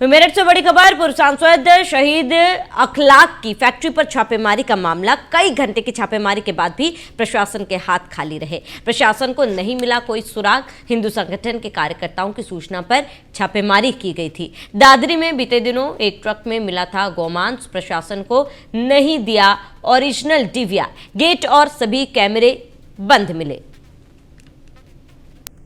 मेरठ से बड़ी खबर। पूर्व सांसद शहीद अखलाक की फैक्ट्री पर छापेमारी का मामला। कई घंटे की छापेमारी के बाद भी प्रशासन के हाथ खाली रहे। प्रशासन को नहीं मिला कोई सुराग। हिंदू संगठन के कार्यकर्ताओं की सूचना पर छापेमारी की गई थी। दादरी में बीते दिनों एक ट्रक में मिला था गोमांस। प्रशासन को नहीं दिया ओरिजिनल डीवीआर। गेट और सभी कैमरे बंद मिले।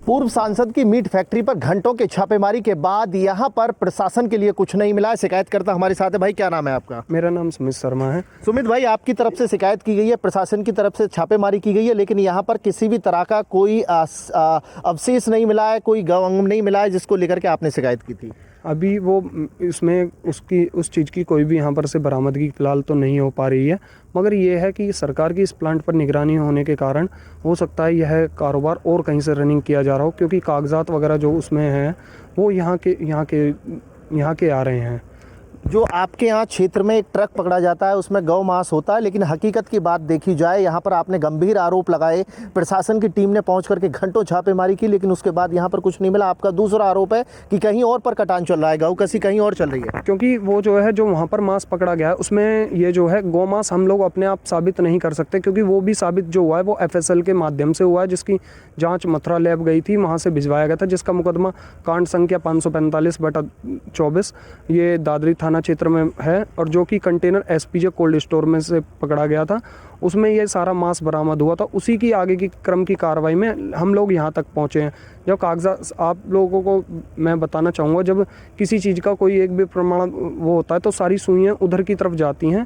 पूर्व सांसद की मीट फैक्ट्री पर घंटों के छापेमारी के बाद यहां पर प्रशासन के लिए कुछ नहीं मिला। शिकायतकर्ता हमारे साथ है। भाई, क्या नाम है आपका? मेरा नाम सुमित शर्मा है। सुमित भाई, आपकी तरफ से शिकायत की गई है, प्रशासन की तरफ से छापेमारी की गई है, लेकिन यहां पर किसी भी तरह का कोई अवशेष नहीं मिला है, कोई गवांग नहीं मिला है, जिसको लेकर के आपने शिकायत की थी। अभी वो इसमें उस चीज़ की कोई भी यहाँ पर से बरामदगी फिलहाल तो नहीं हो पा रही है, मगर ये है कि सरकार की इस प्लांट पर निगरानी होने के कारण हो सकता है यह कारोबार और कहीं से रनिंग किया जा रहा हो, क्योंकि कागजात वगैरह जो उसमें हैं वो यहाँ के आ रहे हैं। जो आपके यहाँ क्षेत्र में एक ट्रक पकड़ा जाता है, उसमें गौ मांस होता है, लेकिन हकीकत की बात देखी जाए, यहाँ पर आपने गंभीर आरोप लगाए। प्रशासन की टीम ने पहुंच करके घंटों छापेमारी की, लेकिन उसके बाद यहाँ पर कुछ नहीं मिला। आपका दूसरा आरोप है कि कहीं और पर कटान चल रहा है, गौ कसी कहीं और चल रही है। क्योंकि वो जो है जो वहाँ पर मांस पकड़ा गया है उसमें ये जो है गौ मांस हम लोग अपने आप साबित नहीं कर सकते, क्योंकि वो भी साबित जो हुआ है वो FSL के माध्यम से हुआ है, जिसकी जाँच मथुरा लैब गई थी, वहाँ से भिजवाया गया था, जिसका मुकदमा कांड संख्या 545/24 ये दादरी थाना क्षेत्र में है, और जो कि कंटेनर SPJ कोल्ड स्टोर में से पकड़ा गया था, उसमें ये सारा मांस बरामद हुआ था। उसी की आगे की क्रम की कार्रवाई में हम लोग यहाँ तक पहुँचे हैं। जब कागजात आप लोगों को मैं बताना चाहूँगा, जब किसी चीज़ का कोई एक भी प्रमाण वो होता है तो सारी सुइयाँ उधर की तरफ जाती हैं,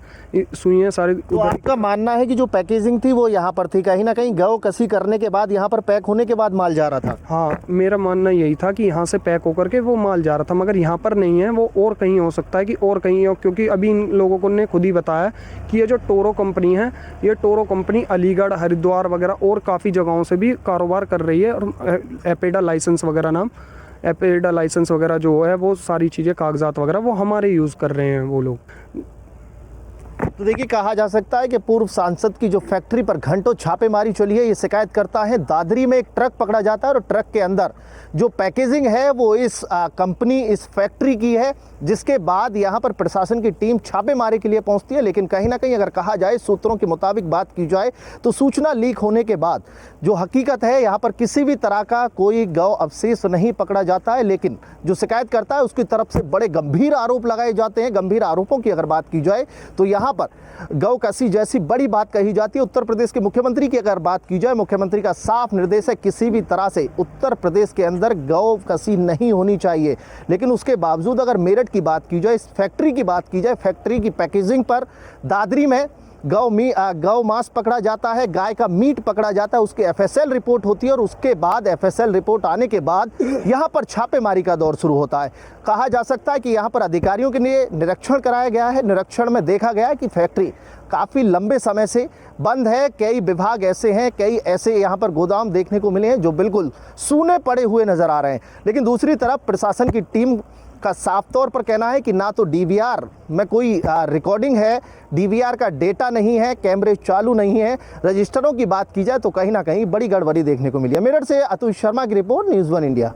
सुइयाँ सारी। तो आपका मानना है कि जो पैकेजिंग थी वो यहाँ पर थी, कहीं ना कहीं गौ कसी करने के बाद यहाँ पर पैक होने के बाद माल जा रहा था? हाँ, मेरा मानना यही था कि यहाँ से पैक होकर के वो माल जा रहा था, मगर यहाँ पर नहीं है, वो और कहीं हो सकता है कि और कहीं हो, क्योंकि अभी इन लोगों को ने खुद ही बताया कि ये जो टोरो कंपनी है, ये टोरो कंपनी अलीगढ़, हरिद्वार वगैरह और काफ़ी जगहों से भी कारोबार कर रही है, और एपेडा लाइसेंस वगैरह जो है वो सारी चीज़ें कागजात वगैरह वो हमारे यूज़ कर रहे हैं वो लोग। तो देखिए, कहा जा सकता है कि पूर्व सांसद की जो फैक्ट्री पर घंटों छापेमारी चली है, ये शिकायत करता है। दादरी में एक ट्रक पकड़ा जाता है और ट्रक के अंदर जो पैकेजिंग है वो इस कंपनी, इस फैक्ट्री की है, जिसके बाद यहाँ पर प्रशासन की टीम छापेमारी के लिए पहुँचती है। लेकिन कहीं ना कहीं अगर कहा जाए, सूत्रों के मुताबिक बात की जाए, तो सूचना लीक होने के बाद जो हकीकत है, यहाँ पर किसी भी तरह का कोई गौ अवशेष नहीं पकड़ा जाता है। लेकिन जो शिकायत करता है उसकी तरफ से बड़े गंभीर आरोप लगाए जाते हैं। गंभीर आरोपों की अगर बात की जाए तो यहाँ पर गौ कसी जैसी बड़ी बात कही जाती है। उत्तर प्रदेश के मुख्यमंत्री की अगर बात की जाए, मुख्यमंत्री का साफ निर्देश है किसी भी तरह से उत्तर प्रदेश के अंदर गौ कसी नहीं होनी चाहिए। लेकिन उसके बावजूद अगर मेरठ की बात की जाए, इस फैक्ट्री की बात की जाए, फैक्ट्री की पैकेजिंग पर दादरी में गौ मांस पकड़ा जाता है, गाय का मीट पकड़ा जाता है, उसकी FSL रिपोर्ट होती है, और उसके बाद FSL रिपोर्ट आने के बाद यहाँ पर छापेमारी का दौर शुरू होता है। कहा जा सकता है कि यहाँ पर अधिकारियों के लिए निरीक्षण कराया गया है। निरीक्षण में देखा गया है कि फैक्ट्री काफ़ी लंबे समय से बंद है। कई विभाग ऐसे हैं, कई ऐसे यहाँ पर गोदाम देखने को मिले हैं जो बिल्कुल सूने पड़े हुए नज़र आ रहे हैं। लेकिन दूसरी तरफ प्रशासन की टीम का साफ तौर पर कहना है कि ना तो DVR में कोई रिकॉर्डिंग है, DVR का डेटा नहीं है, कैमरे चालू नहीं है। रजिस्टरों की बात की जाए तो कहीं ना कहीं बड़ी गड़बड़ी देखने को मिली है। मेरठ से अतुल शर्मा की रिपोर्ट, न्यूज़ 1 इंडिया।